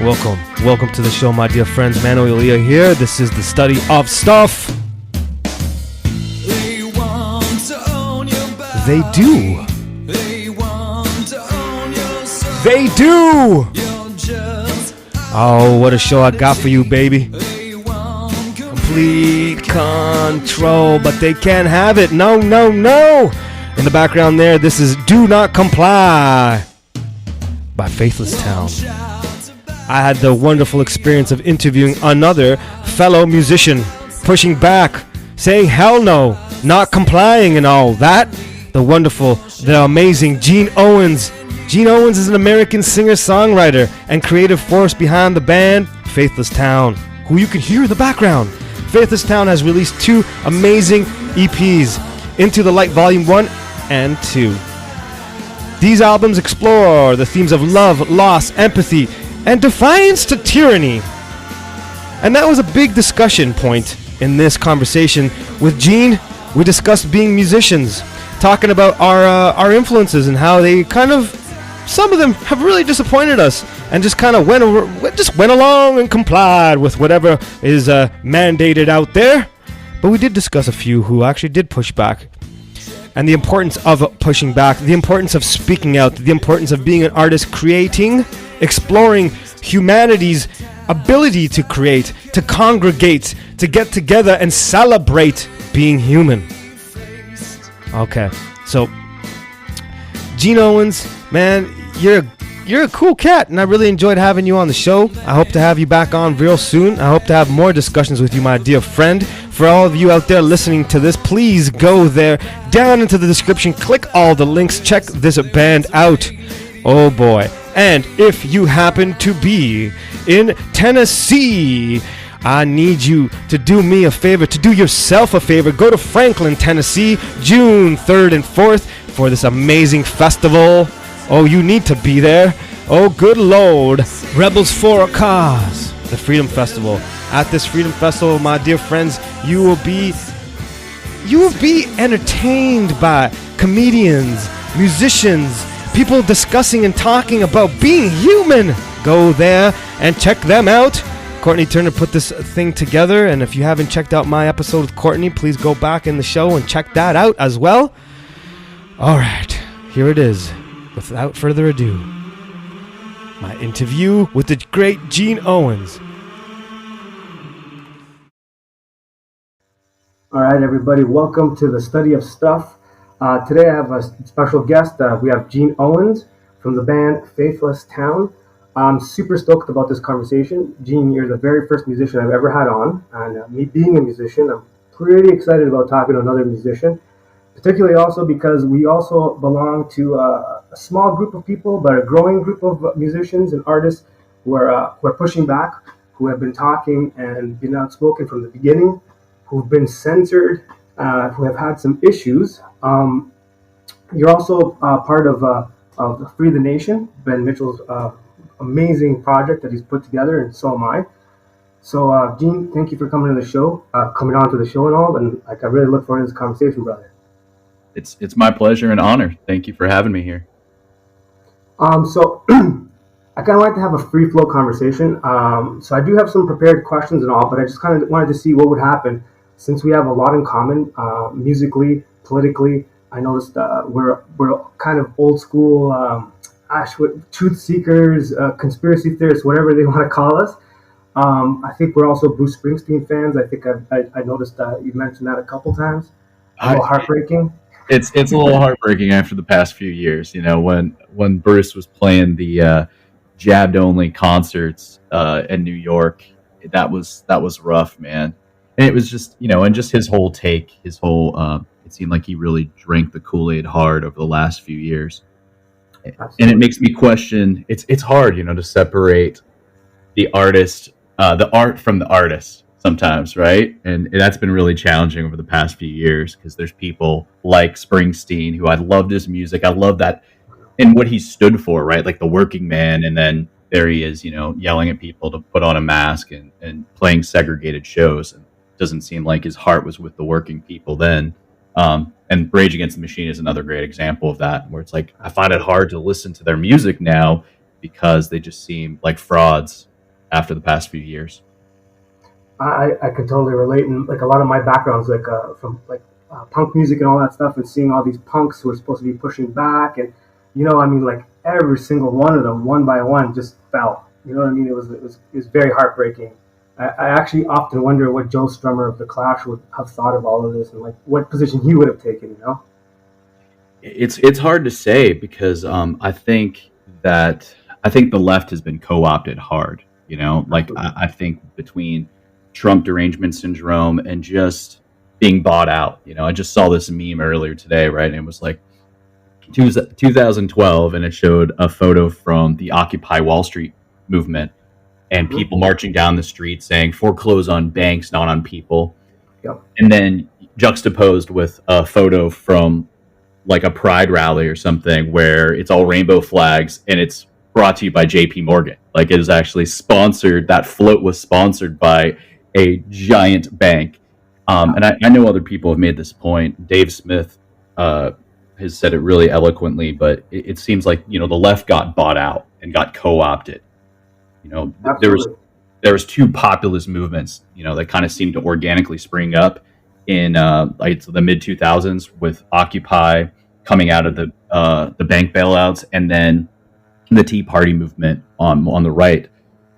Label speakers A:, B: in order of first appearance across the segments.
A: Welcome to the show, my dear friends. Manuel Leora here. This is the study of stuff. They do. They do. Oh, what a show I got for you, baby. Complete control, but they can't have it. No. In the background there, this is Do Not Comply by Faithless Town. I had the wonderful experience of interviewing another fellow musician, pushing back, saying hell no, not complying and all that. The amazing Gene Owens. Gene Owens is an American singer-songwriter and creative force behind the band Faithless Town, who you can hear in the background. Faithless Town has released 2 amazing EPs, Into the Light Vol.1 and 2. These albums explore the themes of love, loss, empathy, and defiance to tyranny. And that was a big discussion point in this conversation. With Gene, we discussed being musicians, talking about our influences and how they some of them have really disappointed us and just kind of went along and complied with whatever is mandated out there. But we did discuss a few who actually did push back. And the importance of pushing back, the importance of speaking out, the importance of being an artist, creating, exploring humanity's ability to create, to congregate, to get together and celebrate being human. Okay, so Gene Owens, man, you're a cool cat, and I really enjoyed having you on the show. I hope to have you back on real soon. I hope to have more discussions with you, my dear friend. For all of you out there listening to this, please go there, down into the description, click all the links, check this band out. Oh boy. And if you happen to be in Tennessee, I need you to do me a favor, to do yourself a favor. Go to Franklin, Tennessee, June 3rd and 4th for this amazing festival. Oh, you need to be there. Oh, good Lord. Rebels for a Cause, the Freedom Festival. At this Freedom Festival, my dear friends, you will be entertained by comedians, musicians, people discussing and talking about being human. Go there and check them out. Courtney Turner put this thing together, and if you haven't checked out my episode with Courtney, please go back in the show and check that out as well. All right, here it is. Without further ado, my interview with the great Gene Owens. All right, everybody, welcome to the study of stuff. Today I have a special guest. We have Gene Owens from the band Faithless Town. I'm super stoked about this conversation. Gene, you're the very first musician I've ever had on, and me being a musician, I'm pretty excited about talking to another musician, particularly also because we also belong to a small group of people, but a growing group of musicians and artists who are pushing back, who have been talking and been outspoken from the beginning, who've been censored, who have had some issues. You're also part of Free the Nation, Ben Mitchell's amazing project that he's put together, and so am I. So, Gene, thank you for coming on to the show and all, and I really look forward to this conversation, brother.
B: It's my pleasure and honor. Thank you for having me here.
A: So I kind of like to have a free flow conversation. So I do have some prepared questions and all, but I just kind of wanted to see what would happen since we have a lot in common, musically, politically. I noticed we're kind of old school, truth seekers, conspiracy theorists, whatever they want to call us. I think we're also Bruce Springsteen fans. I think I noticed you mentioned that a couple times. A little heartbreaking.
B: It's a little heartbreaking after the past few years. You know, when Bruce was playing the jabbed only concerts in New York, that was rough, man. And it was just, and just his whole take, it seemed like he really drank the Kool-Aid hard over the last few years. Absolutely. And it makes me question, it's hard, to separate the artist, the art from the artist sometimes, right? And that's been really challenging over the past few years because there's people like Springsteen who I loved his music. I love that and what he stood for, right? Like the working man. And then there he is, yelling at people to put on a mask and playing segregated shows. And it doesn't seem like his heart was with the working people then. And Rage Against the Machine is another great example of that, where it's like, I find it hard to listen to their music now because they just seem like frauds after the past few years.
C: I could totally relate, and like a lot of my background's like from like punk music and all that stuff, and seeing all these punks who are supposed to be pushing back, and I mean, like every single one of them, one by one, just fell. You know what I mean? It was very heartbreaking. I actually often wonder what Joe Strummer of the Clash would have thought of all of this, and like what position he would have taken.
B: It's hard to say because I think the left has been co-opted hard. Like I think between Trump derangement syndrome and just being bought out. I just saw this meme earlier today, right? And it was like 2012, and it showed a photo from the Occupy Wall Street movement and people marching down the street saying foreclose on banks, not on people.
C: Yep.
B: And then juxtaposed with a photo from like a pride rally or something where it's all rainbow flags and it's brought to you by JP Morgan. Like it is actually sponsored. That float was sponsored by a giant bank. And I know other people have made this point. Dave Smith has said it really eloquently, but it seems like, the left got bought out and got co-opted. There was two populist movements, that kind of seemed to organically spring up in like the mid 2000s with Occupy coming out of the bank bailouts, and then the Tea Party movement on the right,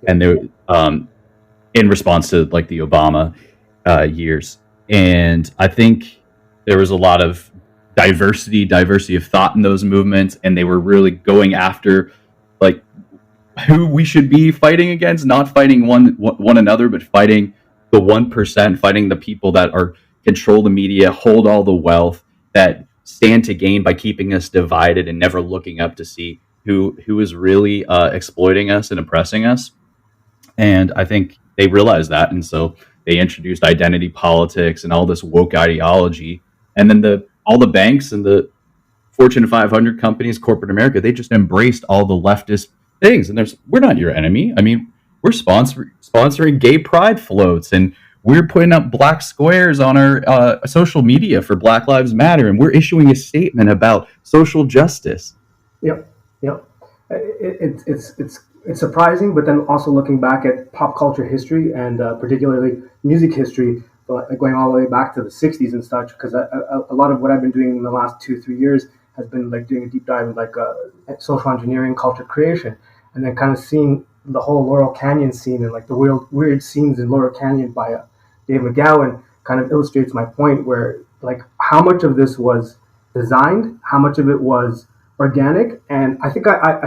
B: and they in response to like the Obama years. And I think there was a lot of diversity of thought in those movements, and they were really going after like who we should be fighting against, not fighting one another, but fighting the 1%, fighting the people that are control the media, hold all the wealth, that stand to gain by keeping us divided and never looking up to see who is really exploiting us and oppressing us. And I think they realized that, and so they introduced identity politics and all this woke ideology. And then all the banks and the Fortune 500 companies, corporate America, they just embraced all the leftist things. And we're not your enemy. I mean, we're sponsoring gay pride floats, and we're putting up black squares on our social media for Black Lives Matter, and we're issuing a statement about social justice.
C: Yep. It's surprising, but then also looking back at pop culture history and particularly music history, going all the way back to the 60s and such, because a lot of what I've been doing in the last 2-3 years has been like doing a deep dive in like social engineering, culture creation, and then kind of seeing the whole Laurel Canyon scene and like the weird scenes in Laurel Canyon by Dave McGowan kind of illustrates my point, where like how much of this was designed, how much of it was organic. And I think I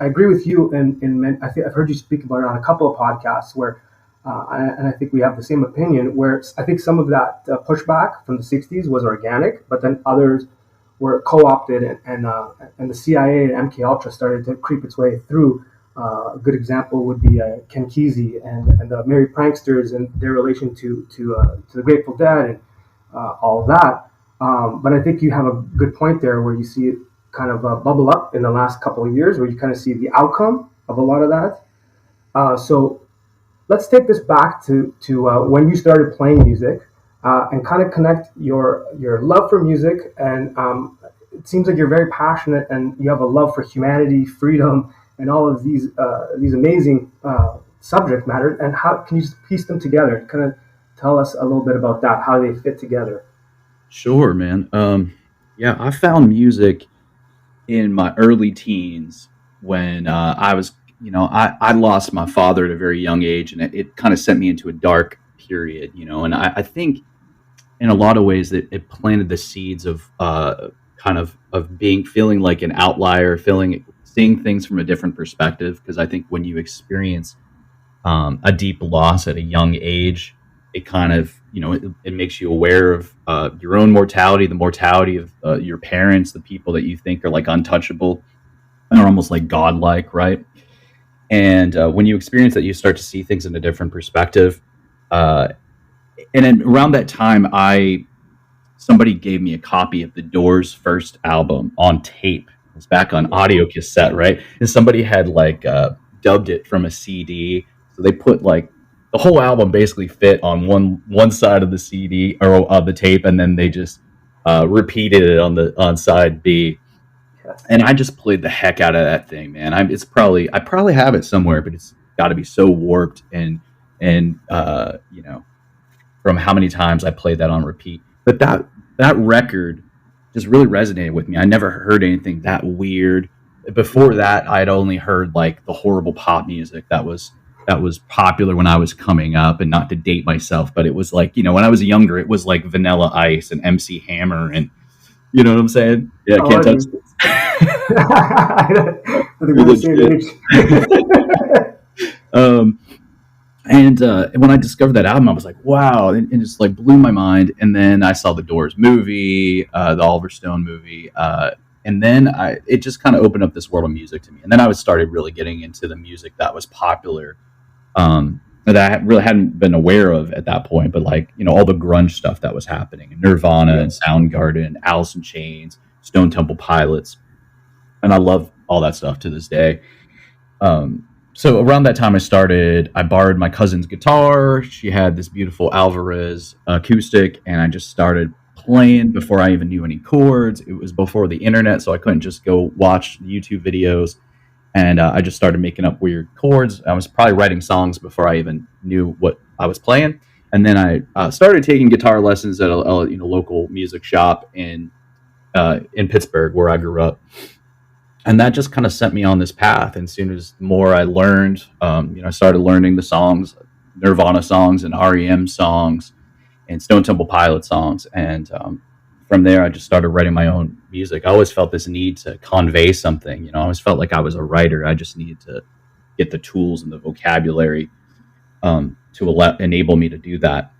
C: agree with you, and I think I've heard you speak about it on a couple of podcasts where and I think we have the same opinion, where I think some of that pushback from the 60s was organic, but then others were co-opted, and the CIA and MK Ultra started to creep its way through. A good example would be Ken Kesey and the Merry Pranksters and their relation to the Grateful Dead and all of that. But I think you have a good point there, where you see it kind of bubble up in the last couple of years, where you kind of see the outcome of a lot of that. So let's take this back to when you started playing music, and kind of connect your love for music. And it seems like you're very passionate, and you have a love for humanity, freedom, and all of these amazing subject matter. And how can you just piece them together? Kind of tell us a little bit about that, how they fit together.
B: Sure, man. Yeah, I found music in my early teens when I was, I lost my father at a very young age, and it kind of sent me into a dark period, and I think in a lot of ways that it planted the seeds of feeling like an outlier, seeing things from a different perspective. Because I think when you experience a deep loss at a young age, it kind of, it makes you aware of your own mortality, the mortality of your parents, the people that you think are like untouchable and are almost like godlike, right? And when you experience that, you start to see things in a different perspective. And then around that time, somebody gave me a copy of the Doors' first album on tape. It was back on audio cassette, right? And somebody had like dubbed it from a CD. So they put like the whole album basically fit on one side of the CD or of the tape, and then they just repeated it on side B. And I just played the heck out of that thing, man. I probably have it somewhere, but it's got to be so warped and from how many times I played that on repeat. But that record just really resonated with me. I never heard anything that weird. Before that, I'd only heard like the horrible pop music that was popular when I was coming up, and not to date myself, but it was like, when I was younger, it was like Vanilla Ice and MC Hammer, and you know what I'm saying? Yeah, can't touch this. And when I discovered that album, I was like, wow, and it just like blew my mind. And then I saw the Doors movie, the Oliver Stone movie, and then it just kind of opened up this world of music to me. And then I started really getting into the music that was popular, that I really hadn't been aware of at that point. But like, all the grunge stuff that was happening, and Nirvana and Soundgarden, Alice in Chains, Stone Temple Pilots. And I love all that stuff to this day. So around that time I borrowed my cousin's guitar. She had this beautiful Alvarez acoustic, and I just started playing before I even knew any chords. It was before the internet, so I couldn't just go watch YouTube videos. And I just started making up weird chords. I was probably writing songs before I even knew what I was playing. And then I started taking guitar lessons at a local music shop in Pittsburgh, where I grew up. And that just kind of sent me on this path. And as soon as more I learned, I started learning the songs, Nirvana songs and REM songs and Stone Temple Pilots songs. And from there, I just started writing my own music. I always felt this need to convey something. I always felt like I was a writer. I just needed to get the tools and the vocabulary to enable me to do that.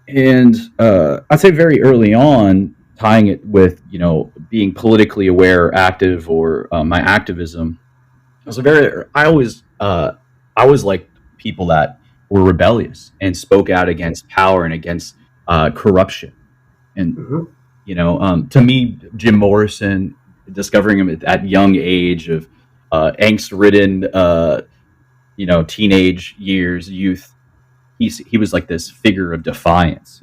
B: And I'd say very early on, tying it with, being politically aware, active, or my activism, I always liked people that were rebellious and spoke out against power and against corruption. And, to me, Jim Morrison, discovering him at that young age of angst-ridden, teenage years, youth, he was like this figure of defiance,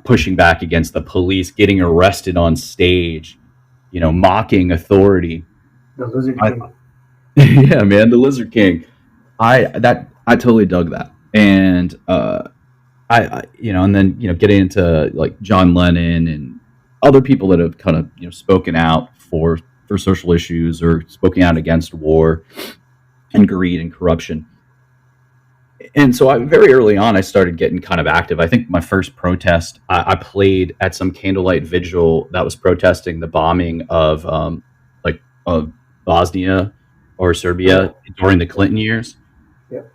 B: pushing back against the police, getting arrested on stage, mocking authority.
C: The Lizard King.
B: Yeah, man, the Lizard King. I totally dug that. And and then getting into like John Lennon and other people that have kind of spoken out for social issues or spoken out against war and greed and corruption. And so very early on, I started getting kind of active. I think my first protest, I played at some candlelight vigil that was protesting the bombing of Bosnia or Serbia during the Clinton years.
C: Yep.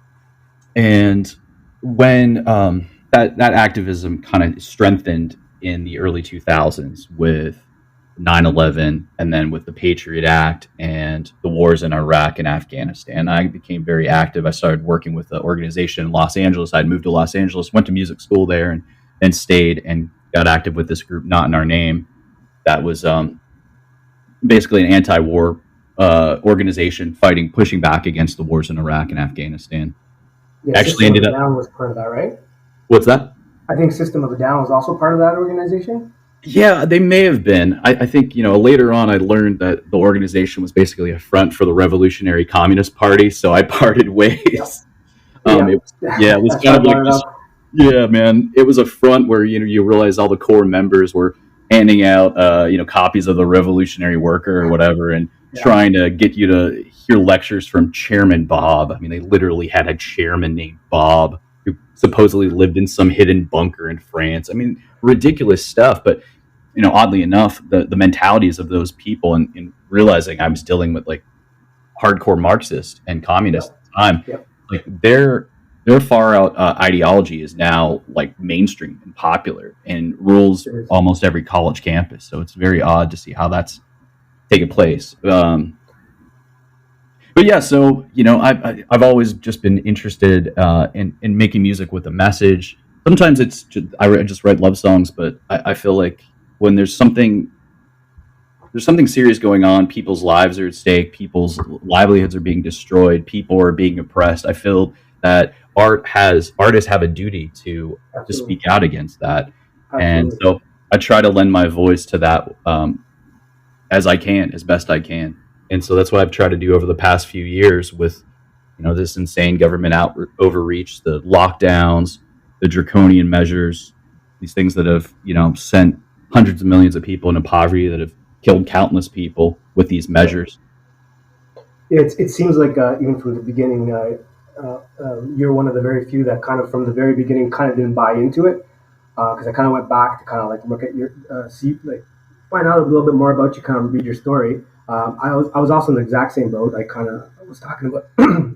B: And when that activism kind of strengthened in the early 2000s with 9/11, and then with the Patriot Act and the wars in Iraq and Afghanistan, I became very active. I started working with the organization in Los Angeles. I'd moved to Los Angeles, went to music school there, and stayed and got active with this group, Not in Our Name, that was basically an anti-war organization pushing back against the wars in Iraq and Afghanistan.
C: Yeah,
B: Actually
C: System of a Down was part of that, right?
B: What's that?
C: I think System of a Down was also part of that organization.
B: Yeah, they may have been. I think, later on I learned that the organization was basically a front for the Revolutionary Communist Party, so I parted ways.
C: Yeah.
B: It was kind of like this. Yeah, man. It was a front where, you realize all the core members were handing out, copies of the Revolutionary Worker or whatever, and trying to get you to hear lectures from Chairman Bob. I mean, they literally had a chairman named Bob who supposedly lived in some hidden bunker in France. I mean, ridiculous stuff. But, oddly enough, the mentalities of those people, and realizing I was dealing with like hardcore Marxist and communist at the time, like their far out ideology is now like mainstream and popular and rules almost every college campus. So it's very odd to see how that's taken place. But yeah, so I've always just been interested in making music with a message. Sometimes I just write love songs, but I feel like when there's something serious going on, people's lives are at stake, people's livelihoods are being destroyed, people are being oppressed. I feel that artists have a duty to speak out against that. Absolutely. And so I try to lend my voice to that as I can, as best I can. And so that's what I've tried to do over the past few years with, this insane government overreach, the lockdowns, the draconian measures, these things that have, sent hundreds of millions of people into poverty, that have killed countless people with these measures.
C: It seems like even from the beginning, you're one of the very few that kind of from the very beginning kind of didn't buy into it, because I kind of went back to kind of like look at your find out a little bit more about you, kind of read your story. I was also in the exact same boat. I kind of was talking about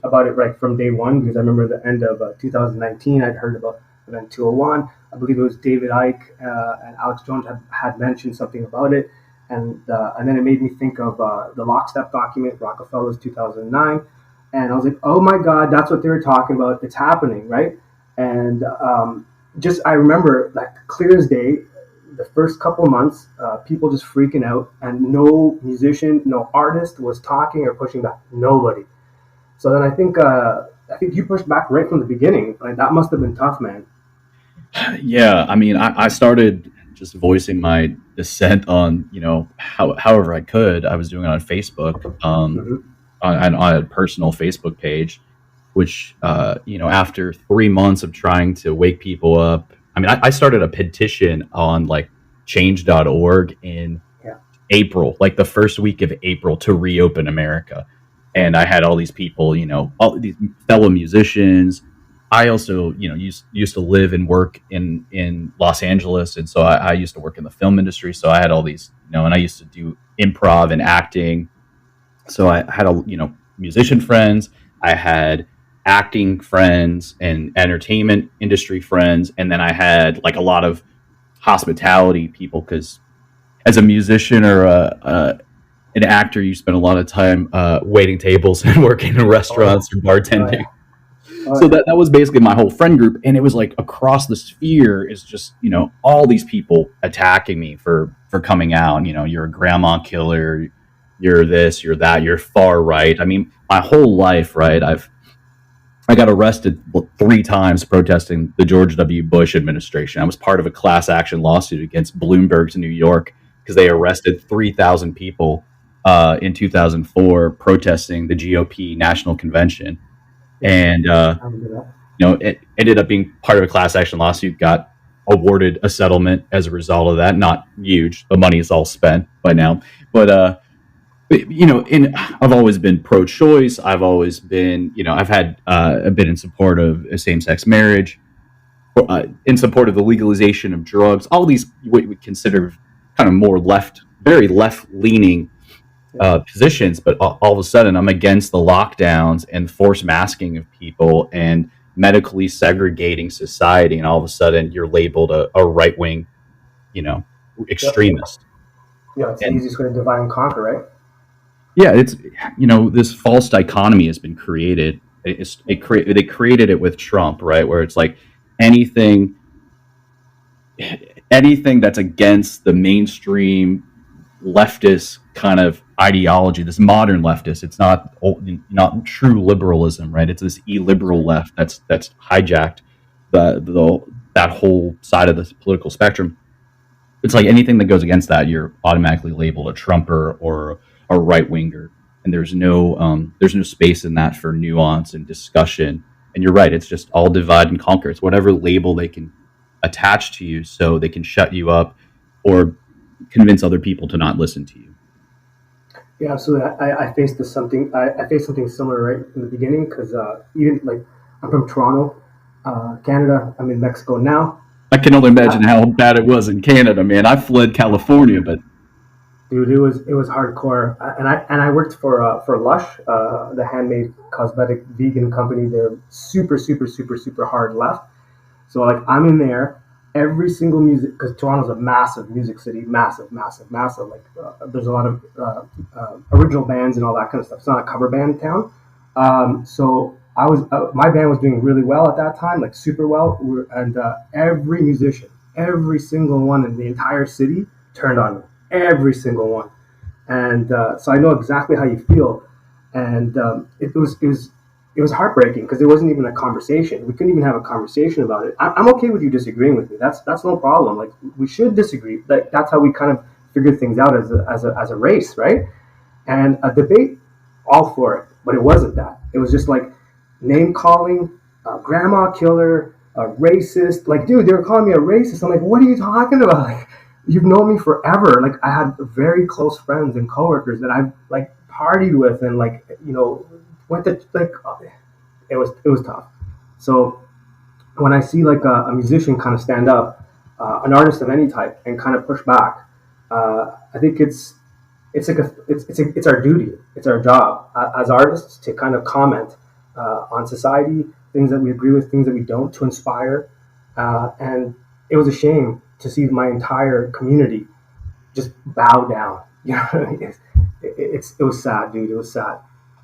C: about it right from day one, because I remember at the end of 2019 I'd heard about Event 201. I believe it was David Icke and Alex Jones had mentioned something about it. And then it made me think of the Lockstep document, Rockefeller's 2009. And I was like, oh my God, that's what they were talking about. It's happening, right? And I remember, like, clear as day, the first couple of months, people just freaking out, and no musician, no artist was talking or pushing back. Nobody. So then I think you pushed back right from the beginning. Like, that must have been tough, man.
B: Yeah, I mean, I started just voicing my dissent on, however I could. I was doing it on Facebook, on a personal Facebook page, which, after 3 months of trying to wake people up, I mean, I started a petition on like change.org in April, like the first week of April, to reopen America. And I had all these people, all these fellow musicians. I also, used to live and work in Los Angeles. And so I used to work in the film industry. So I had all these, and I used to do improv and acting. So I had, musician friends. I had acting friends and entertainment industry friends. And then I had like a lot of hospitality people, because as a musician or an actor, you spend a lot of time waiting tables and working in restaurants or bartending. So that was basically my whole friend group. And it was like across the sphere is just, all these people attacking me for coming out. You're a grandma killer, you're this, you're that, you're far right. I mean, my whole life, right? I got arrested 3 times protesting the George W. Bush administration. I was part of a class action lawsuit against Bloomberg's New York, because they arrested 3,000 people in 2004 protesting the GOP national convention. And, it ended up being part of a class action lawsuit, got awarded a settlement as a result of that. Not huge. The money is all spent by now. But, I've always been pro-choice. I've always been, I've been in support of same-sex marriage, in support of the legalization of drugs, all these what we consider kind of more very left-leaning positions. But all of a sudden, I'm against the lockdowns and forced masking of people and medically segregating society. And all of a sudden, you're labeled a right-wing, extremist.
C: Yeah, it's the easiest way to divide and conquer, right?
B: Yeah, it's this false dichotomy has been created. They created it with Trump, right? Where it's like anything that's against the mainstream leftist kind of ideology, this modern leftist. It's not true liberalism, right? It's this illiberal left that's hijacked that whole side of the political spectrum. It's like anything that goes against that, you're automatically labeled a Trumper or a right winger, and there's no space in that for nuance and discussion. And you're right, it's just all divide and conquer. It's whatever label they can attach to you, so they can shut you up or convince other people to not listen to you.
C: Yeah, absolutely. I faced something similar right from the beginning, because even like I'm from Toronto, Canada. I'm in Mexico now.
B: I can only imagine how bad it was in Canada, man. I fled California, but
C: dude, it was hardcore. And I worked for Lush, the handmade cosmetic vegan company. They're super, super, super, super hard left. So like I'm in there. Every single music, because Toronto's a massive music city, massive. Like there's a lot of original bands and all that kind of stuff. It's not a cover band town. So I was my band was doing really well at that time, like super well. And every musician, every single one in the entire city turned on me. Every single one. And so I know exactly how you feel. And it was heartbreaking, because it wasn't even a conversation. We couldn't even have a conversation about it. I'm okay with you disagreeing with me. That's no problem. Like, we should disagree. Like, that's how we kind of figure things out as a race, right? And a debate, all for it, but it wasn't that. It was just like name calling, grandma killer, a racist. Like, dude, they were calling me a racist. I'm like, what are you talking about? Like, you've known me forever. Like, I had very close friends and coworkers that I've like partied with, and like, went to like, it was tough. So when I see like a musician kind of stand up, an artist of any type, and kind of push back, I think it's our duty, it's our job as artists to kind of comment on society, things that we agree with, things that we don't, to inspire. And it was a shame to see my entire community just bow down. You know what I mean? It was sad, dude. It was sad.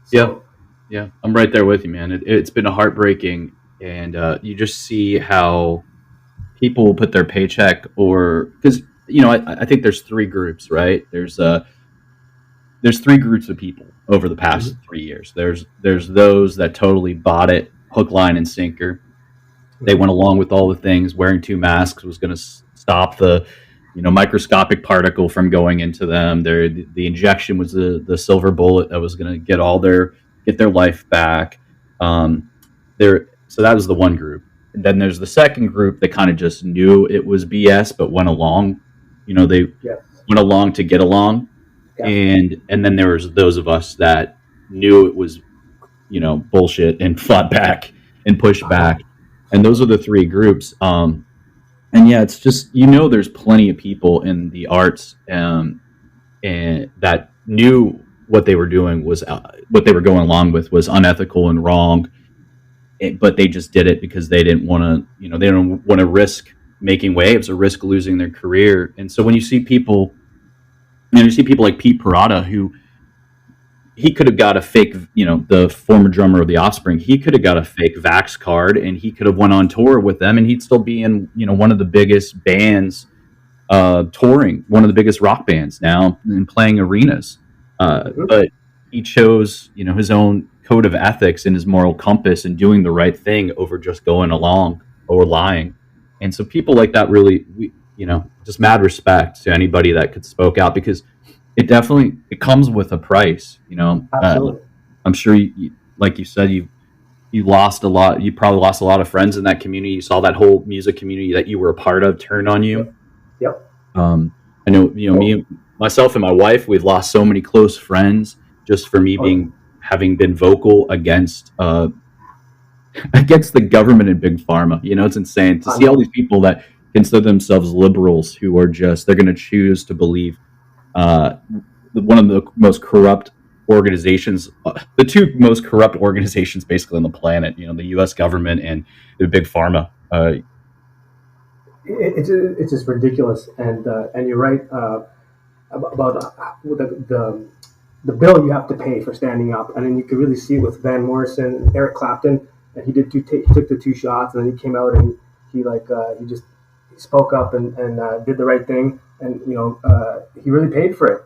C: So,
B: Yeah, I'm right there with you, man. It's been a heartbreaking, and you just see how people will put their paycheck, or because I think there's three groups, right? There's three groups of people over the past 3 years. There's those that totally bought it, hook, line, and sinker. They went along with all the things. Wearing two masks was going to stop the microscopic particle from going into them. The injection was the silver bullet that was going to get their life back. So that was the one group. And then there's the second group that kind of just knew it was BS but went along. They went along to get along. Yeah. And then there was those of us that knew it was bullshit and fought back and pushed back. And those are the three groups. And yeah, it's just there's plenty of people in the arts and that knew what they were doing was what they were going along with was unethical and wrong, but they just did it because they didn't want to they don't want to risk making waves or risk losing their career. And so when you see people like Pete Parada, who he could have got a fake, the former drummer of the Offspring, he could have got a fake Vax card and he could have went on tour with them and he'd still be in, one of the biggest bands touring, one of the biggest rock bands now and playing arenas. But he chose, his own code of ethics and his moral compass and doing the right thing over just going along or lying. And so people like that really, just mad respect to anybody that could spoke out, because it comes with a price.
C: Absolutely.
B: I'm sure like you said, you lost a lot. You probably lost a lot of friends in that community. You saw that whole music community that you were a part of turn on you.
C: Yep.
B: I know, me, myself and my wife, we've lost so many close friends just for me having been vocal against the government and big pharma. It's insane to see all these people that consider themselves liberals who are they're going to choose to believe one of the most corrupt organizations, the two most corrupt organizations basically on the planet, the U.S. government and the big pharma.
C: It's just ridiculous, and you're right about the bill you have to pay for standing up, and then you could really see it with Van Morrison and Eric Clapton, and he took the two shots, and then he came out and he spoke up and did the right thing, and he really paid for it.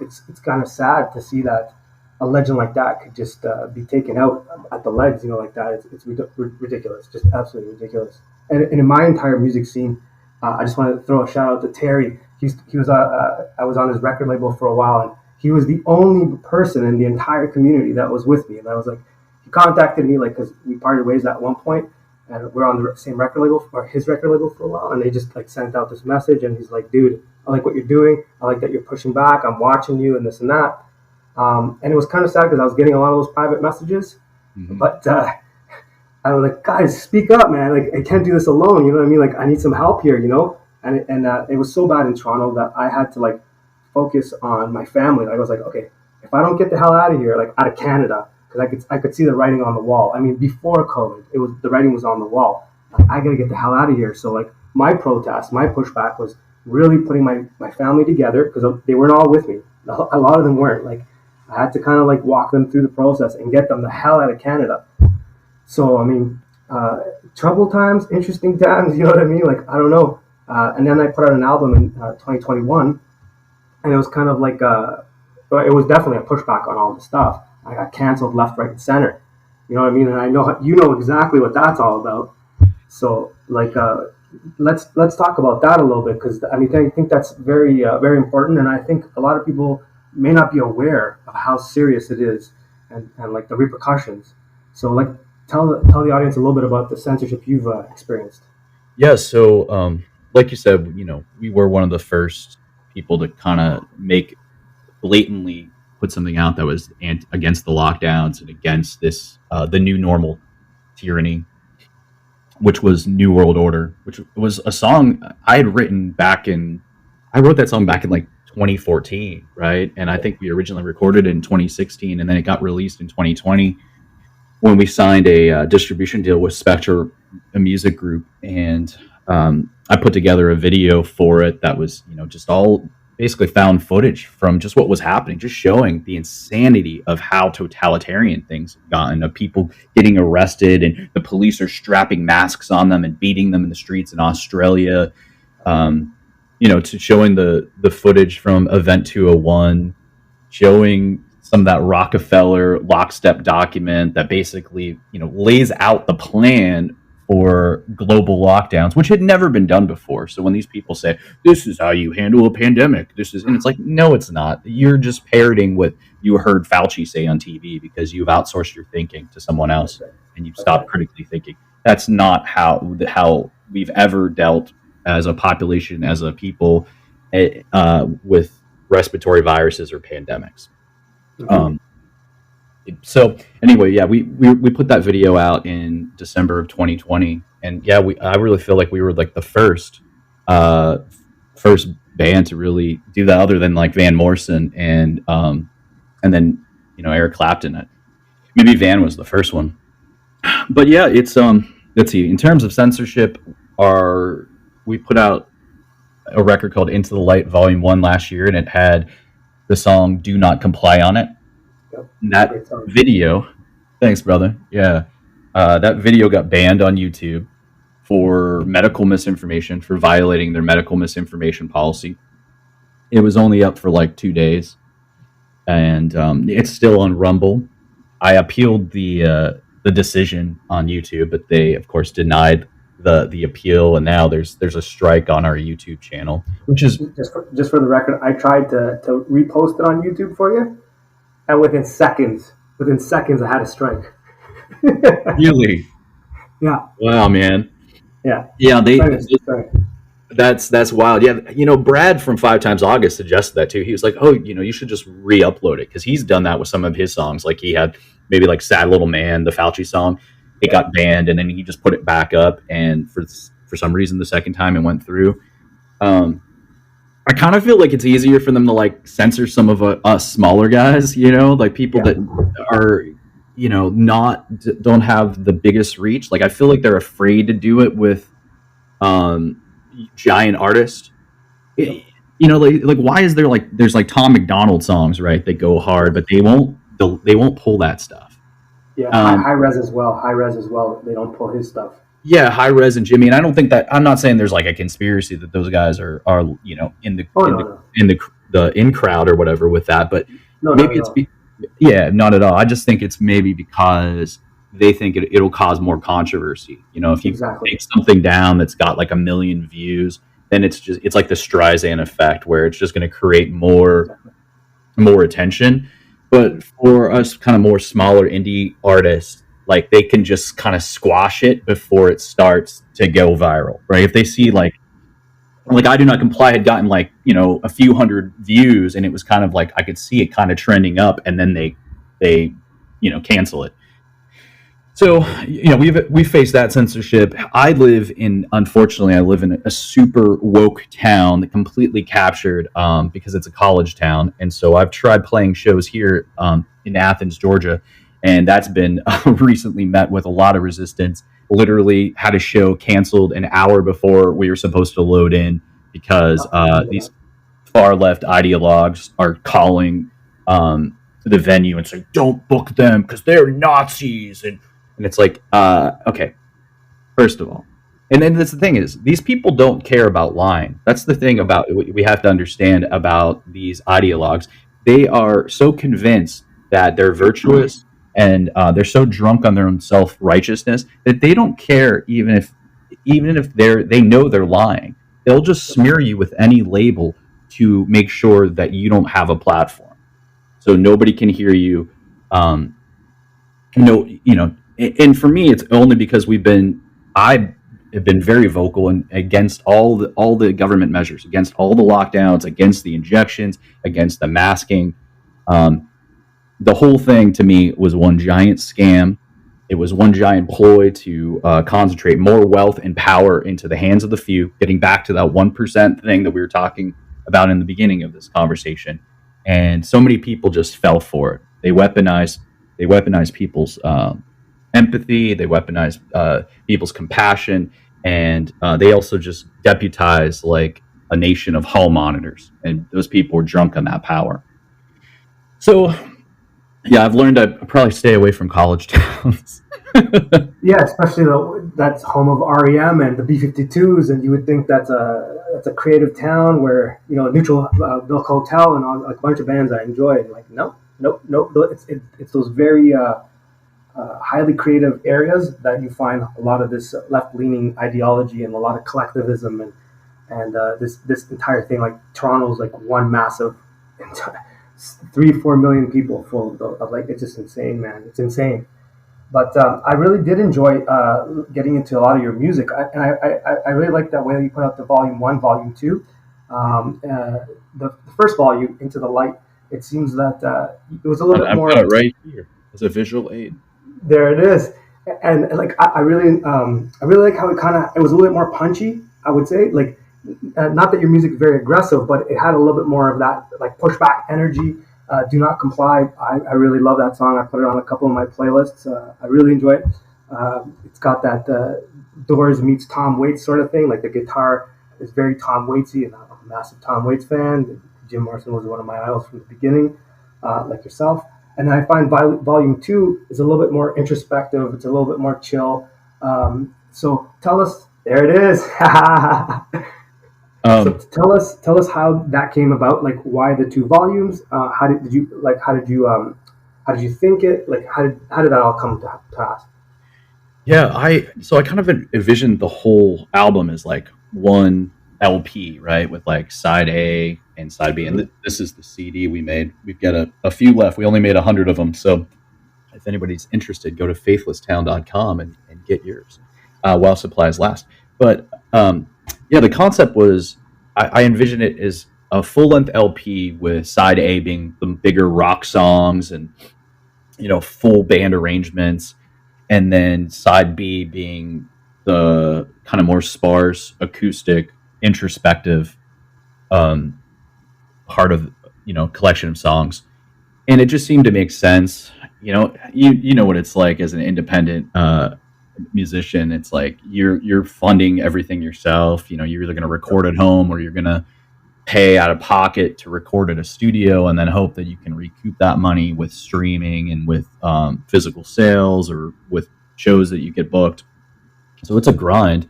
C: It's kind of sad to see that a legend like that could just be taken out at the legs, like that. It's ridiculous, just absolutely ridiculous. And in my entire music scene, I just want to throw a shout out to Perrie. I was on his record label for a while, and he was the only person in the entire community that was with me. And I was like, he contacted me because we parted ways at one point, and we're on the same record label, or his record label, for a while. And they just sent out this message, and he's like, dude, I like what you're doing. I like that you're pushing back. I'm watching you, and this and that. And it was kind of sad because I was getting a lot of those private messages, but I was like, guys, speak up, man. I can't do this alone. You know what I mean? I need some help here, And it was so bad in Toronto that I had to focus on my family. I was like, okay, if I don't get the hell out of here, out of Canada, because I could see the writing on the wall. I mean, before COVID, the writing was on the wall. I got to get the hell out of here. So my protest, my pushback was really putting my family together, because they weren't all with me. A lot of them weren't. I had to kind of walk them through the process and get them the hell out of Canada. So, I mean, troubled times, interesting times, you know what I mean? I don't know. And then I put out an album in 2021, and it was kind of it was definitely a pushback on all the stuff. I got canceled left, right, and center. You know what I mean? And I know exactly what that's all about. So, let's talk about that a little bit, because I mean I think that's very important, and I think a lot of people may not be aware of how serious it is, and like the repercussions. So like tell the audience a little bit about the censorship you've experienced.
B: Yeah, so like you said, we were one of the first people to kind of make blatantly put something out that was against the lockdowns and against this the new normal tyranny, which was New World Order, which was a song I had written I wrote that song back in like 2014, right? And I think we originally recorded it in 2016, and then it got released in 2020 when we signed a distribution deal with Spectre, a music group, and I put together a video for it that was, just all basically found footage from just what was happening, just showing the insanity of how totalitarian things have gotten, of people getting arrested and the police are strapping masks on them and beating them in the streets in Australia. To showing the footage from Event 201, showing some of that Rockefeller lockstep document that basically, lays out the plan for global lockdowns, which had never been done before. So when these people say, this is how you handle a pandemic, and it's like, no, it's not. You're just parroting what you heard Fauci say on TV because you've outsourced your thinking to someone else and you've stopped critically thinking. That's not how we've ever dealt as a population, as a people, with respiratory viruses or pandemics. So anyway, yeah, we put that video out in December of 2020, and yeah, I really feel like we were like the first band to really do that, other than like Van Morrison and then Eric Clapton. Maybe Van was the first one, but yeah, it's let's see. In terms of censorship, we put out a record called Into the Light Vol.1 last year, and it had the song "Do Not Comply" on it. And that video, thanks, brother. Yeah, that video got banned on YouTube for medical misinformation, for violating their medical misinformation policy. It was only up for like 2 days, and it's still on Rumble. I appealed the decision on YouTube, but they, of course, denied the appeal, and now there's a strike on our YouTube channel, which is
C: just for the record. I tried to repost it on YouTube for you. And within seconds, I had a strike.
B: Really?
C: Yeah.
B: Wow, man.
C: Yeah.
B: Yeah, that's wild. Yeah, Brad from 5 Times August suggested that too. He was like, "Oh, you should just re-upload it," because he's done that with some of his songs. Like he had maybe like "Sad Little Man," the Fauci song. It got banned, and then he just put it back up. And for some reason, the second time it went through. I kind of feel like it's easier for them to like censor some of us smaller guys, like people that are, don't have the biggest reach. Like I feel like they're afraid to do it with giant artists. Like why is there there's like Tom McDonald songs, right? They go hard, but they won't pull that stuff.
C: Yeah, high res as well. They don't pull his stuff.
B: Yeah, High Res and Jimmy, and I don't think that, I'm not saying there's like a conspiracy that those guys are in the in crowd or whatever with that, but maybe it's not at all. I just think it's maybe because they think it'll cause more controversy. If you take something down that's got like 1 million views, then it's like the Streisand effect, where it's just going to create more attention. But for us kind of more smaller indie artists, like they can just kind of squash it before it starts to go viral, right? If they see like I Do Not Comply had gotten like, a few hundred views, and it was kind of like, I could see it kind of trending up, and then they cancel it. So, we faced that censorship. Unfortunately, I live in a super woke town that completely captured, because it's a college town. And so I've tried playing shows here in Athens, Georgia, and that's been recently met with a lot of resistance. Literally had a show canceled an hour before we were supposed to load in, because these far left ideologues are calling the venue and saying, "Don't book them because they're Nazis." And it's like, okay, first of all. And then that's the thing is, these people don't care about lying. That's the thing about we have to understand about these ideologues. They are so convinced that they're virtuous, and they're so drunk on their own self-righteousness that they don't care even even if they know they're lying, they'll just smear you with any label to make sure that you don't have a platform, so nobody can hear you. No, and for me, it's only because I have been very vocal and against all the government measures, against all the lockdowns, against the injections, against the masking. The whole thing to me was one giant scam. It was one giant ploy to concentrate more wealth and power into the hands of the few, getting back to that 1% thing that we were talking about in the beginning of this conversation. And so many people just fell for it. They weaponized people's empathy. They weaponized people's compassion, and they also just deputized like a nation of hall monitors. And those people were drunk on that power. So, yeah, I've learned to probably stay away from college towns.
C: Yeah, especially that's home of REM and the B-52s, and you would think that's a creative town where Neutral Milk Hotel and a bunch of bands I enjoy. And like, nope. It's those very highly creative areas that you find a lot of this left-leaning ideology and a lot of collectivism and this entire thing. Like Toronto's like one massive 3-4 million people full of like, it's just insane, man. It's insane. But I really did enjoy getting into a lot of your music, I really like that way that you put out the Volume 1, Volume 2. The first volume, Into the Light, it seems that it was a little bit more.
B: I've got it right here as a visual aid.
C: There it is, and like I really like how it was a little bit more punchy. I would say, like, not that your music is very aggressive, but it had a little bit more of that like pushback energy. Do Not Comply. I really love that song. I put it on a couple of my playlists. I really enjoy it. It's got that Doors meets Tom Waits sort of thing. Like the guitar is very Tom Waitsy, and I'm a massive Tom Waits fan. Jim Morrison was one of my idols from the beginning, like yourself. And then I find Volume 2 is a little bit more introspective. It's a little bit more chill. So tell us, there it is. So tell us how that came about. Like, why the 2 volumes? How did you think it? Like, how did that all come to pass?
B: Yeah, I kind of envisioned the whole album as like one LP, right, with like side A and side B, and this is the CD we made. We've got a few left. We only made 100 of them, so if anybody's interested, go to faithlesstown.com and get yours while supplies last. But yeah, the concept was I envisioned it as a full-length LP with side A being the bigger rock songs and full band arrangements, and then side B being the kind of more sparse, acoustic, introspective part of collection of songs. And it just seemed to make sense. You know what it's like as an independent musician. It's like you're funding everything yourself. You're either going to record at home or you're going to pay out of pocket to record at a studio and then hope that you can recoup that money with streaming and with physical sales or with shows that you get booked. So it's a grind.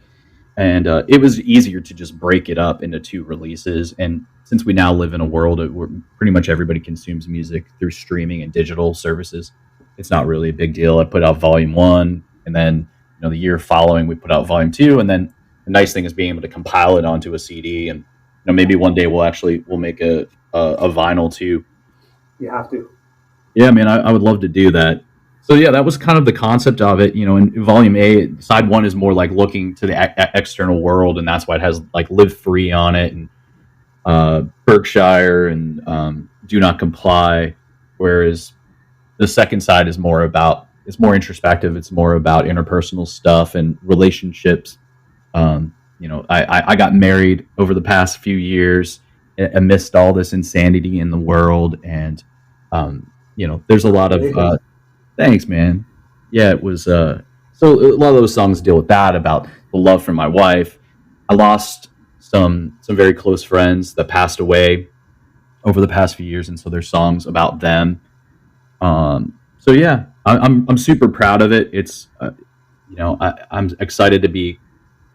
B: And it was easier to just break it up into 2 releases. And since we now live in a world where pretty much everybody consumes music through streaming and digital services, it's not really a big deal. I put out Volume 1, and then the year following we put out Volume 2. And then the nice thing is being able to compile it onto a CD. And maybe one day we'll make a vinyl too.
C: You have to.
B: Yeah, man, I would love to do that. So yeah, that was kind of the concept of it. In Volume A, side 1 is more like looking to the external world, and that's why it has like Live Free on it, and Berkshire, and Do Not Comply. Whereas the second side is it's more introspective. It's more about interpersonal stuff and relationships. I got married over the past few years amidst all this insanity in the world, and there's a lot of thanks, man. Yeah, it was so a lot of those songs deal with that, about the love for my wife. I lost some very close friends that passed away over the past few years, and so there's songs about them. So yeah, I'm super proud of it. It's I'm excited to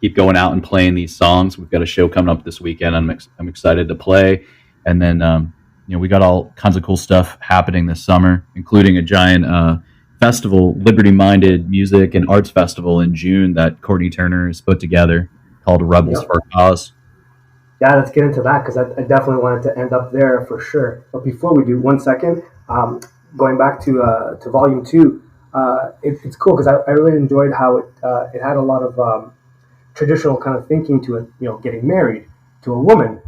B: keep going out and playing these songs. We've got a show coming up this weekend. I'm excited to play, and then we got all kinds of cool stuff happening this summer, including a giant festival, Liberty Minded Music and Arts Festival in June that Courtney Turner has put together called Rebels
C: Yep.
B: for a Cause.
C: Yeah, let's get into that because I definitely wanted to end up there for sure. But before we do, 1 second, going back to volume two, it's cool because I really enjoyed how it had a lot of traditional kind of thinking to it. You know, getting married to a woman,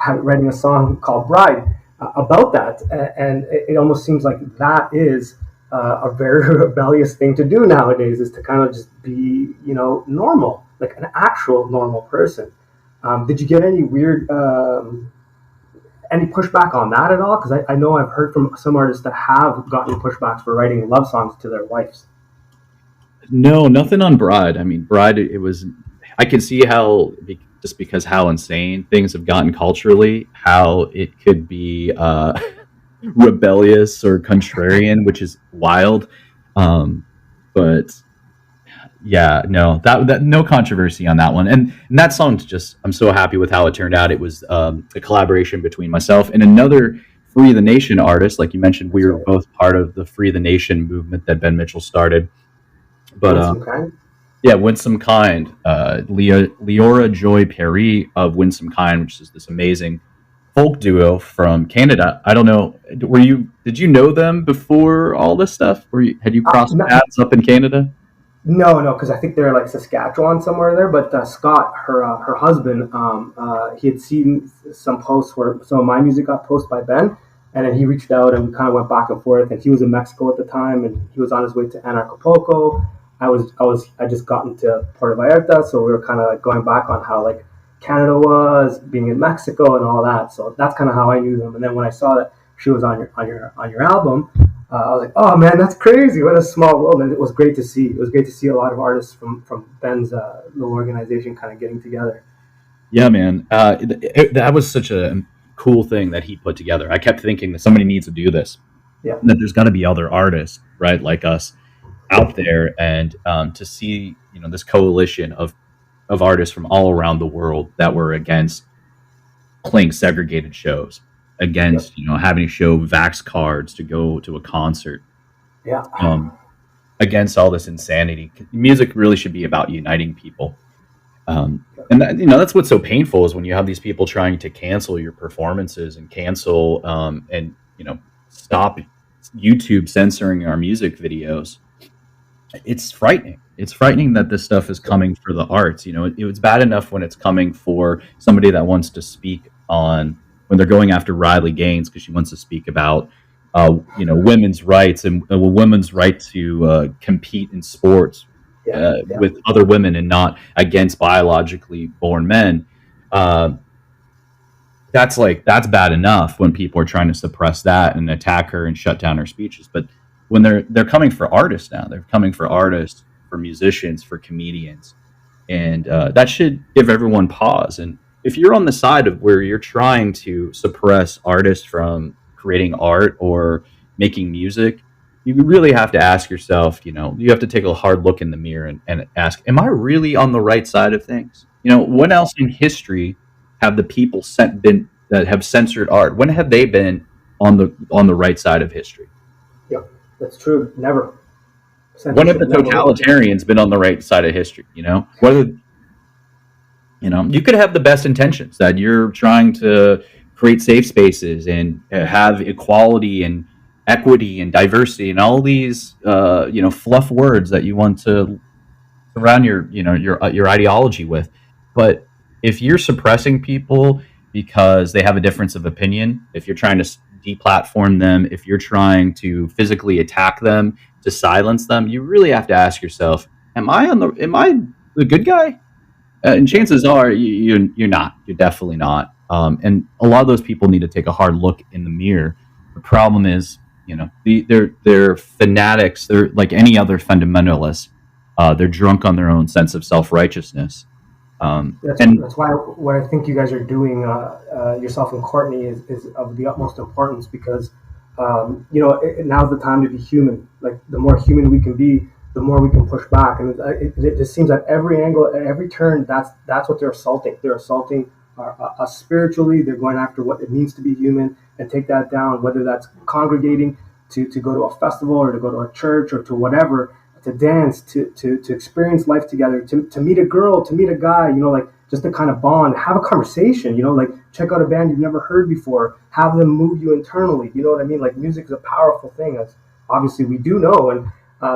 C: writing a song called "Bride" about that, and it almost seems like that is a very rebellious thing to do nowadays. Is to kind of just be, normal, like an actual normal person. Did you get any weird, any pushback on that at all? Because I know I've heard from some artists that have gotten pushbacks for writing love songs to their wives.
B: No, nothing on Bride. I mean, Bride, it was, I can see how, just because how insane things have gotten culturally, how it could be rebellious or contrarian, which is wild. But yeah, no, that no controversy on that one. And that song's just, I'm so happy with how it turned out. It was a collaboration between myself and another Free the Nation artist. Like you mentioned, we were both part of the Free the Nation movement that Ben Mitchell started. But yeah, Winsome Kind, Leora Joy Perrie of Winsome Kind, which is this amazing folk duo from Canada. I don't know, did you know them before all this stuff? Had you crossed paths up in Canada?
C: No, because I think they're like Saskatchewan somewhere there. But Scott, her husband, he had seen some posts where some of my music got posted by Ben, and then he reached out and we kind of went back and forth. And he was in Mexico at the time, and he was on his way to Anarchapulco. I just got into Puerto Vallarta, so we were kind of like going back on how like Canada was, being in Mexico, and all that. So that's kind of how I knew them. And then when I saw that she was on your album. I was like, oh man, that's crazy! What a small world, and it was great to see. It was great to see a lot of artists from Ben's little organization kind of getting together.
B: Yeah, man, that was such a cool thing that he put together. I kept thinking that somebody needs to do this.
C: Yeah,
B: and that there's got to be other artists, right, like us, out there, and to see this coalition of artists from all around the world that were against playing segregated shows, against having to show Vax cards to go to a concert, against all this insanity. Music really should be about uniting people, and that's what's so painful is when you have these people trying to cancel your performances and cancel and stop YouTube censoring our music videos. It's frightening. It's frightening that this stuff is coming for the arts. It was bad enough when it's coming for somebody that wants to speak on, when they're going after Riley Gaines because she wants to speak about, women's rights and a women's right to compete in sports with other women and not against biologically born men. That's bad enough when people are trying to suppress that and attack her and shut down her speeches. But when they're coming for artists now, they're coming for artists, for musicians, for comedians, and that should give everyone pause. And if you're on the side of where you're trying to suppress artists from creating art or making music, you really have to ask yourself, you have to take a hard look in the mirror and ask, am I really on the right side of things? When else in history have the people that have censored art? When have they been on the right side of history?
C: Yeah, that's true. Never.
B: When have the totalitarians been on the right side of history? You could have the best intentions that you're trying to create safe spaces and have equality and equity and diversity and all these fluff words that you want to surround your ideology with. But if you're suppressing people because they have a difference of opinion, if you're trying to deplatform them, if you're trying to physically attack them, to silence them, you really have to ask yourself, am I the good guy? And chances are you're not. You're definitely not. And a lot of those people need to take a hard look in the mirror. The problem is, they're fanatics. They're like any other fundamentalist. They're drunk on their own sense of self-righteousn's.
C: That's why what I think you guys are doing, yourself and Courtney, is of the utmost importance because, now's the time to be human. Like the more human we can be, the more we can push back. And it just seems at every angle, at every turn, that's what they're assaulting. They're assaulting us spiritually. They're going after what it means to be human and take that down, whether that's congregating to go to a festival or to go to a church or to whatever, to dance, to experience life together, to meet a girl, to meet a guy, like just to kind of bond, have a conversation, like check out a band you've never heard before, have them move you internally. You know what I mean? Like music is a powerful thing, as obviously we do know, and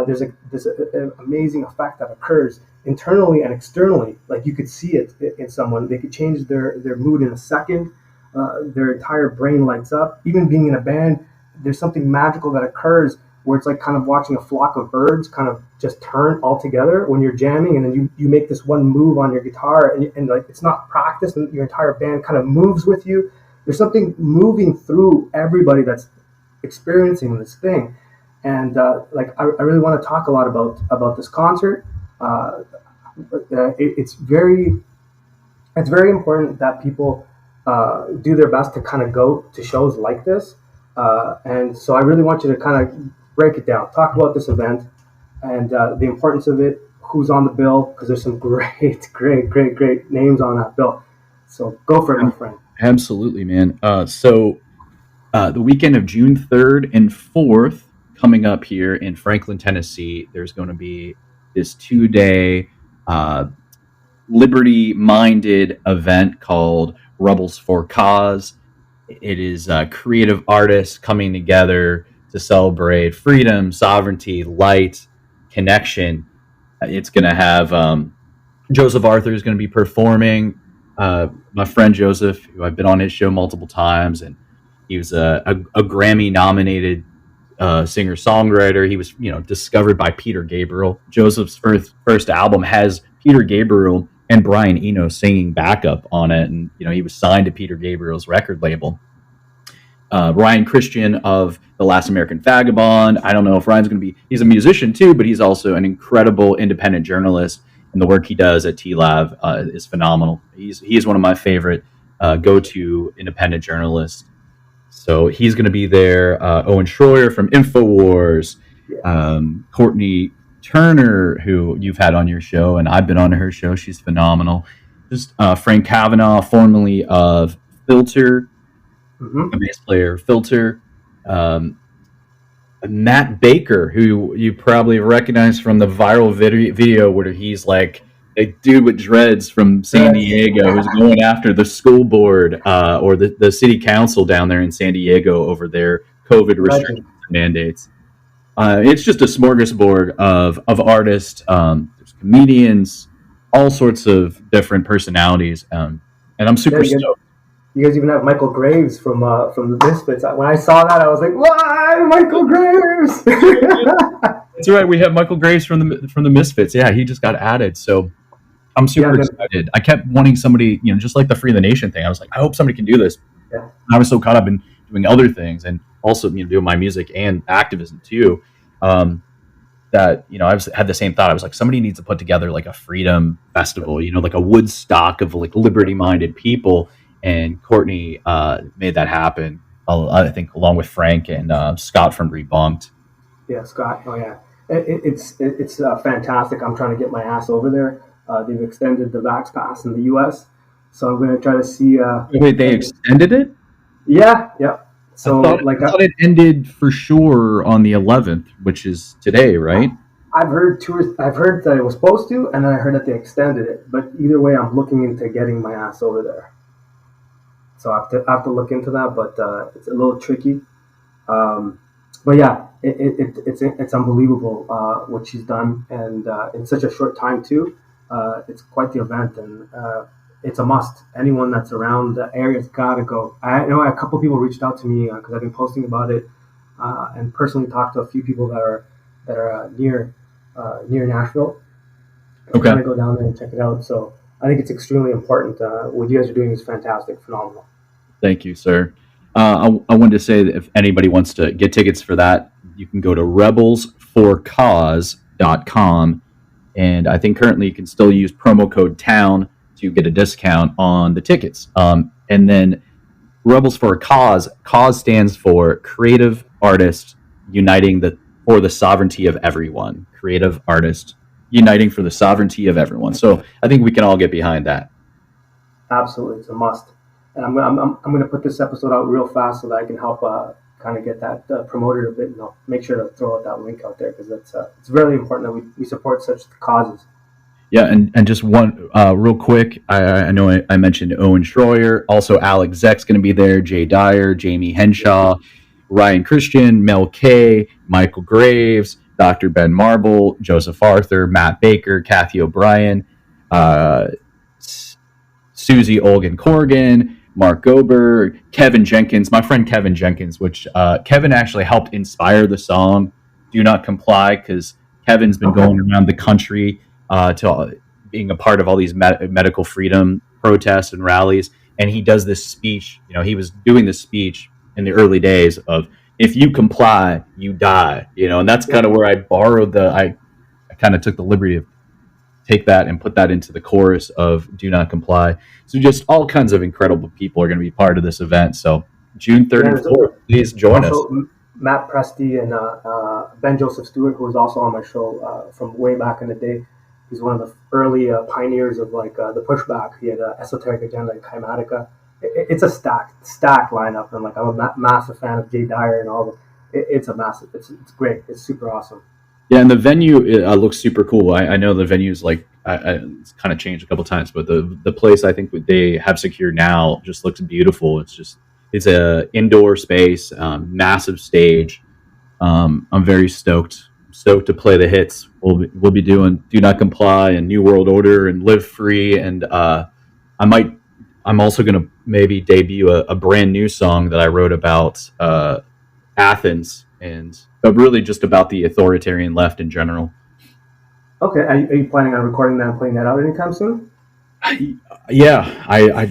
C: there's an amazing effect that occurs internally and externally. Like you could see it in someone. They could change their mood in a second. Their entire brain lights up. Even being in a band, there's something magical that occurs where it's like kind of watching a flock of birds kind of just turn all together when you're jamming, and then you make this one move on your guitar, and like it's not practice, and your entire band kind of moves with you. There's something moving through everybody that's experiencing this thing. And like I really want to talk a lot about this concert. It's very important that people do their best to kind of go to shows like this. And so I really want you to kind of break it down, talk about this event and the importance of it, who's on the bill, because there's some great names on that bill. So go for it, my friend.
B: Absolutely, man. So the weekend of June 3rd and 4th, coming up here in Franklin, Tennessee, there's going to be this 2-day liberty-minded event called Rebels for Cause. It is creative artists coming together to celebrate freedom, sovereignty, light, connection. It's going to have Joseph Arthur is going to be performing. My friend Joseph, who I've been on his show multiple times, and he was a Grammy-nominated singer-songwriter. He was, discovered by Peter Gabriel. Joseph's first album has Peter Gabriel and Brian Eno singing backup on it, and he was signed to Peter Gabriel's record label. Ryan Christian of The Last American Vagabond. I don't know if Ryan's going to be. He's a musician too, but he's also an incredible independent journalist, and the work he does at TLAV is phenomenal. He's one of my favorite go-to independent journalists. So he's going to be there. Owen Schroyer from InfoWars, Courtney Turner, who you've had on your show, and I've been on her show. She's phenomenal. Just Frank Kavanaugh, formerly of Filter, a bass player, Filter. Matt Baker, who you probably recognize from the viral video where he's like a dude with dreads from San Diego who's going after the school board or the city council down there in San Diego over their COVID restrictions and mandates. It's just a smorgasbord of artists. There's comedians, all sorts of different personalities, and I'm super stoked.
C: You guys even have Michael Graves from the Misfits. When I saw that, I was like, "Why, Michael Graves?"
B: That's right. We have Michael Graves from the Misfits. Yeah, he just got added. So I'm super excited. I kept wanting somebody, just like the Free the Nation thing. I was like, I hope somebody can do this.
C: Yeah.
B: I was so caught up in doing other things and also doing my music and activism too. That I've had the same thought. I was like, somebody needs to put together like a freedom festival. Like a Woodstock of like liberty-minded people. And Courtney made that happen, I think, along with Frank and Scott from Rebunked.
C: Yeah, Scott. Oh, yeah. It's fantastic. I'm trying to get my ass over there. They've extended the Vax Pass in the U.S., so I'm going to try to see.
B: Wait, they extended it?
C: Yeah. So
B: I thought it ended for sure on the 11th, which is today, right?
C: I've heard that it was supposed to, and then I heard that they extended it. But either way, I'm looking into getting my ass over there. So I have to look into that, but it's a little tricky. But yeah, it's unbelievable what she's done, and in such a short time too. It's quite the event, and it's a must. Anyone that's around the area's gotta go. I know a couple people reached out to me because I've been posting about it, and personally talked to a few people that are near Nashville.
B: Okay,
C: I'm gonna go down there and check it out. So I think it's extremely important. What you guys are doing is fantastic, phenomenal.
B: Thank you, sir. I wanted to say that if anybody wants to get tickets for that, you can go to rebelsforcause.com. And I think currently you can still use promo code TOWN to get a discount on the tickets. And then Rebels for a Cause stands for Creative Artists Uniting for the Sovereignty of Everyone. Creative Artists Uniting for the Sovereignty of Everyone. So I think we can all get behind that.
C: Absolutely, it's a must. And I'm going to put this episode out real fast so that I can help kind of get that promoted a bit, and I'll make sure to throw out that link out there because it's really important that we support such causes.
B: Yeah, and just one real quick, I know I mentioned Owen Schroyer, also Alex Zeck's going to be there, Jay Dyer, Jamie Henshaw, Ryan Christian, Mel Kay, Michael Graves, Dr. Ben Marble, Joseph Arthur, Matt Baker, Kathy O'Brien, uh, Susie Olgan Corrigan, Mark Gober, Kevin Jenkins, my friend Kevin Jenkins, which Kevin actually helped inspire the song "Do Not Comply" because Kevin's been
C: Okay.
B: going around the country to being a part of all these medical freedom protests and rallies, and he does this speech. He was doing this speech in the early days of "If you comply, you die." And that's kind of where I borrowed I kind of took the liberty of take that and put that into the chorus of "Do Not Comply." So just all kinds of incredible people are going to be part of this event. So June 3rd and 4th, please join us.
C: Matt Presti and Ben Joseph Stewart, who was also on my show from way back in the day. He's one of the early pioneers of the pushback. He had Esoteric Agenda and Kaimatica. It's a stacked lineup, and I'm a massive fan of Jay Dyer and all. It's a massive. It's great. It's super awesome.
B: Yeah, and the venue looks super cool. I know the venue's it's kind of changed a couple times, but the place I think they have secured now just looks beautiful. It's a indoor space, massive stage. I'm very stoked to play the hits. We'll be doing "Do Not Comply" and "New World Order" and "Live Free," and I'm also going to maybe debut a brand new song that I wrote about Athens but really just about the authoritarian left in general.
C: Okay, are you planning on recording that and putting that out anytime soon?
B: Yeah,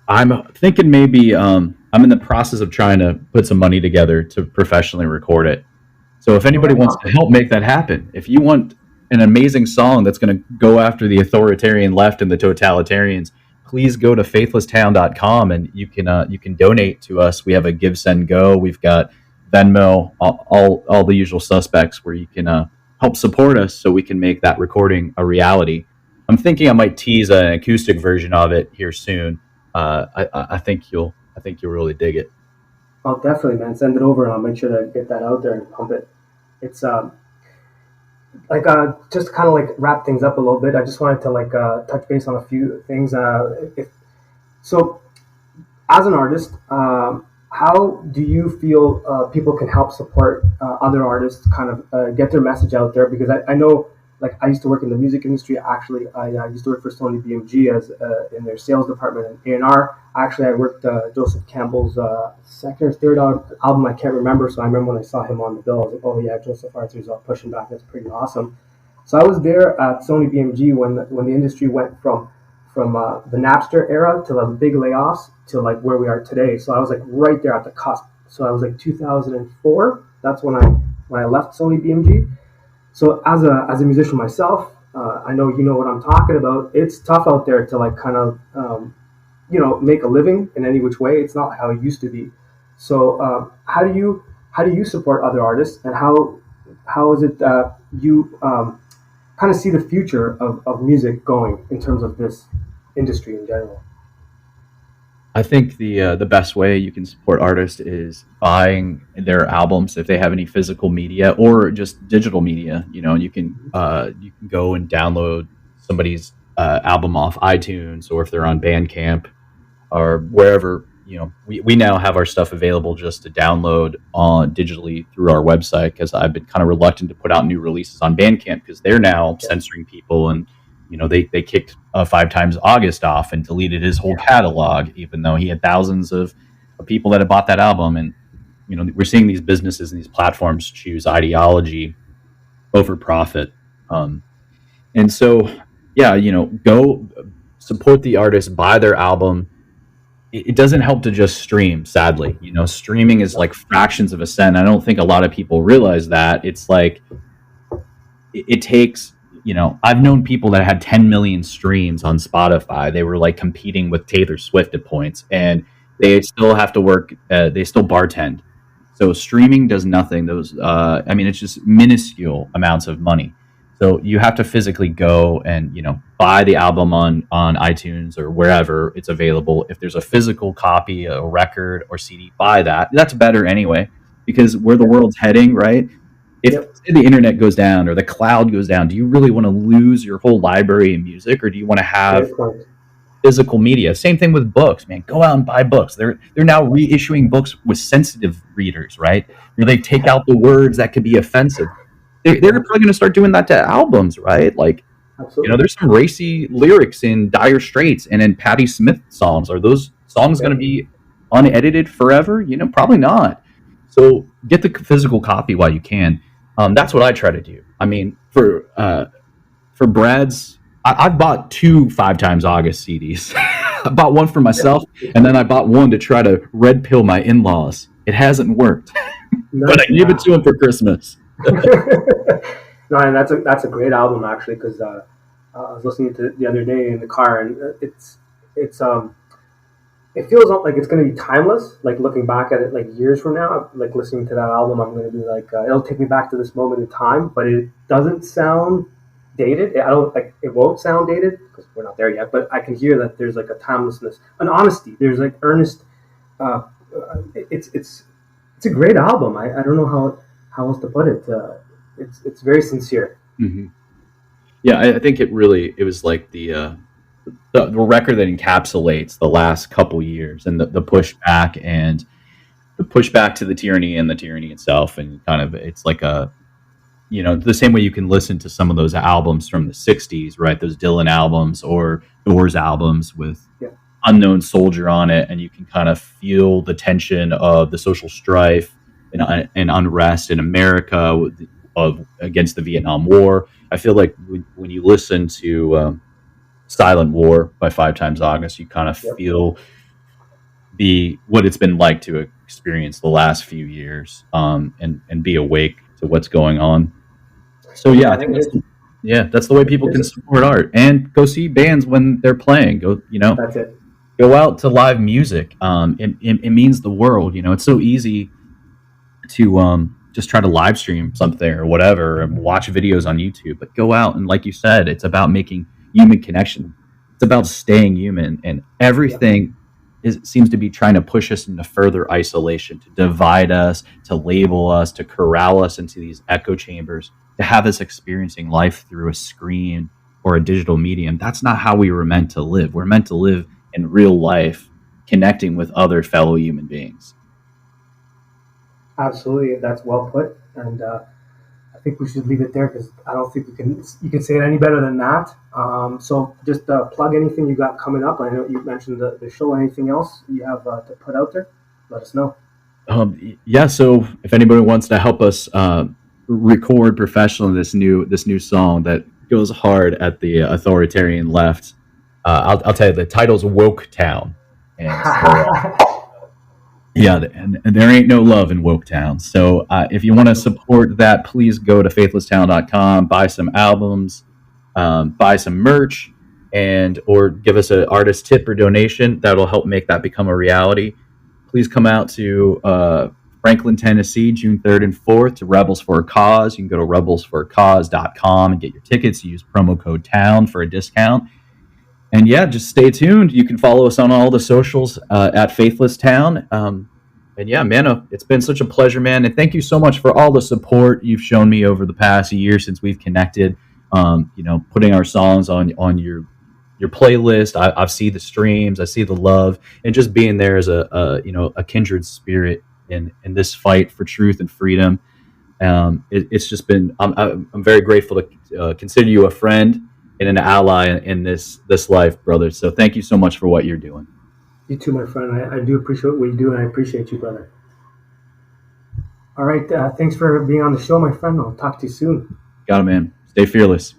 B: I'm thinking maybe I'm in the process of trying to put some money together to professionally record it. So if anybody wants to help make that happen, if you want an amazing song that's going to go after the authoritarian left and the totalitarians, please go to faithlesstown.com and you can donate to us. We have a Give, Send, Go. We've got Venmo, all the usual suspects where you can help support us so we can make that recording a reality. I'm thinking I might tease an acoustic version of it here soon. I think you'll really dig it.
C: Oh, definitely, man. Send it over, and I'll make sure to get that out there and pump it. It's just kind of wrap things up a little bit. I just wanted to touch base on a few things. So, as an artist, how do you feel people can help support other artists, kind of get their message out there? Because I know, I used to work in the music industry. Actually, I used to work for Sony BMG as in their sales department and A&R. Actually, I worked Joseph Campbell's second or third album. I can't remember. So I remember when I saw him on the bill, I was like, "Oh yeah, Joseph Arthur's pushing back. That's pretty awesome." So I was there at Sony BMG when the industry went from the Napster era to the big layoffs to where we are today. So I was right there at the cusp. So I was 2004. That's when I left Sony BMG. So as a musician myself, I know you know what I'm talking about. It's tough out there to kind of make a living in any which way. It's not how it used to be. So how do you support other artists, and how is it you kind of see the future of music going in terms of this industry in general?
B: I think the best way you can support artists is buying their albums if they have any physical media or just digital media. You can go and download somebody's album off iTunes, or if they're on Bandcamp or wherever. We now have our stuff available just to download on digitally through our website, because I've been kind of reluctant to put out new releases on Bandcamp because they're now censoring people, and they kicked 5 Times August off and deleted his whole catalog, even though he had thousands of people that had bought that album. And we're seeing these businesses and these platforms choose ideology over profit, and so go support the artist, buy their album. It doesn't help to just stream, sadly. Streaming is fractions of a cent. I don't think a lot of people realize that. It's it takes, I've known people that had 10 million streams on Spotify. They were competing with Taylor Swift at points, and they still have to work. They still bartend. So streaming does nothing. It's just minuscule amounts of money. So you have to physically go and, buy the album on iTunes or wherever it's available. If there's a physical copy, a record or CD, buy that. That's better anyway, because where the world's heading, right? If
C: Yep.
B: say the internet goes down or the cloud goes down, do you really want to lose your whole library of music, or do you want to have
C: Great point.
B: physical media? Same thing with books, man. Go out and buy books. They're now reissuing books with sensitive readers, right? Where they take out the words that could be offensive. They're probably going to start doing that to albums, right? Like,
C: Absolutely.
B: there's some racy lyrics in Dire Straits and in Patti Smith songs. Are those songs going to be unedited forever? Probably not. So get the physical copy while you can. That's what I try to do. I mean, for Brad's, I've bought 2 5 Times August CDs. I bought one for myself, and then I bought one to try to red pill my in-laws. It hasn't worked, but I gave it to him for Christmas.
C: No, and that's a great album actually, because I was listening to it the other day in the car, and it feels like it's going to be timeless. Like looking back at it, like years from now, like listening to that album, I'm going to be like, it'll take me back to this moment in time. But it doesn't sound dated. It won't sound dated because we're not there yet. But I can hear that there's like a timelessness, an honesty. There's like earnest. It's a great album. I don't know how else to put it. It's very sincere.
B: Mm-hmm. Yeah, I think it was like the record that encapsulates the last couple years and the pushback to the tyranny and the tyranny itself, and kind of it's like the same way you can listen to some of those albums from the 60s, right? Those Dylan albums or Doors albums with Unknown Soldier on it, and you can kind of feel the tension of the social strife and unrest in America against the Vietnam War. I feel like when you listen to Silent War by 5 Times August, you kind of feel what it's been like to experience the last few years, and be awake to what's going on. So I think that's the way people can support art and go see bands when they're playing.
C: That's it.
B: Go out to live music. It means the world. It's so easy to just try to live stream something or whatever and watch videos on YouTube, but go out and, like you said, it's about making human connection. It's about staying human, and everything seems to be trying to push us into further isolation, to divide us, to label us, to corral us into these echo chambers, to have us experiencing life through a screen or a digital medium. That's not how we were meant to live. We're meant to live in real life, connecting with other fellow human beings.
C: Absolutely, that's well put, and I think we should leave it there because I don't think you can say it any better than that. So just plug anything you got coming up. I know you mentioned the show. Anything else you have to put out there? Let us know.
B: So if anybody wants to help us record professionally this new song that goes hard at the authoritarian left, I'll tell you, the title's Woke Town, and and there ain't no love in Woke Town. So if you want to support that, please go to faithlesstown.com, buy some albums, buy some merch, or give us an artist tip or donation. That'll help make that become a reality. Please come out to Franklin, Tennessee, June 3rd and 4th to Rebels for a Cause. You can go to rebelsforacause.com and get your tickets. Use promo code TOWN for a discount. And just stay tuned. You can follow us on all the socials at Faithless Town. Man, it's been such a pleasure, man. And thank you so much for all the support you've shown me over the past year since we've connected. Putting our songs on your playlist. I see the streams, I see the love, and just being there as a kindred spirit in this fight for truth and freedom. It's just been. I'm very grateful to consider you a friend and an ally in this life, brother. So thank you so much for what you're doing.
C: You too, my friend. I do appreciate what you do, and I appreciate you, brother. All right. Thanks for being on the show, my friend. I'll talk to you soon.
B: Got it, man. Stay fearless.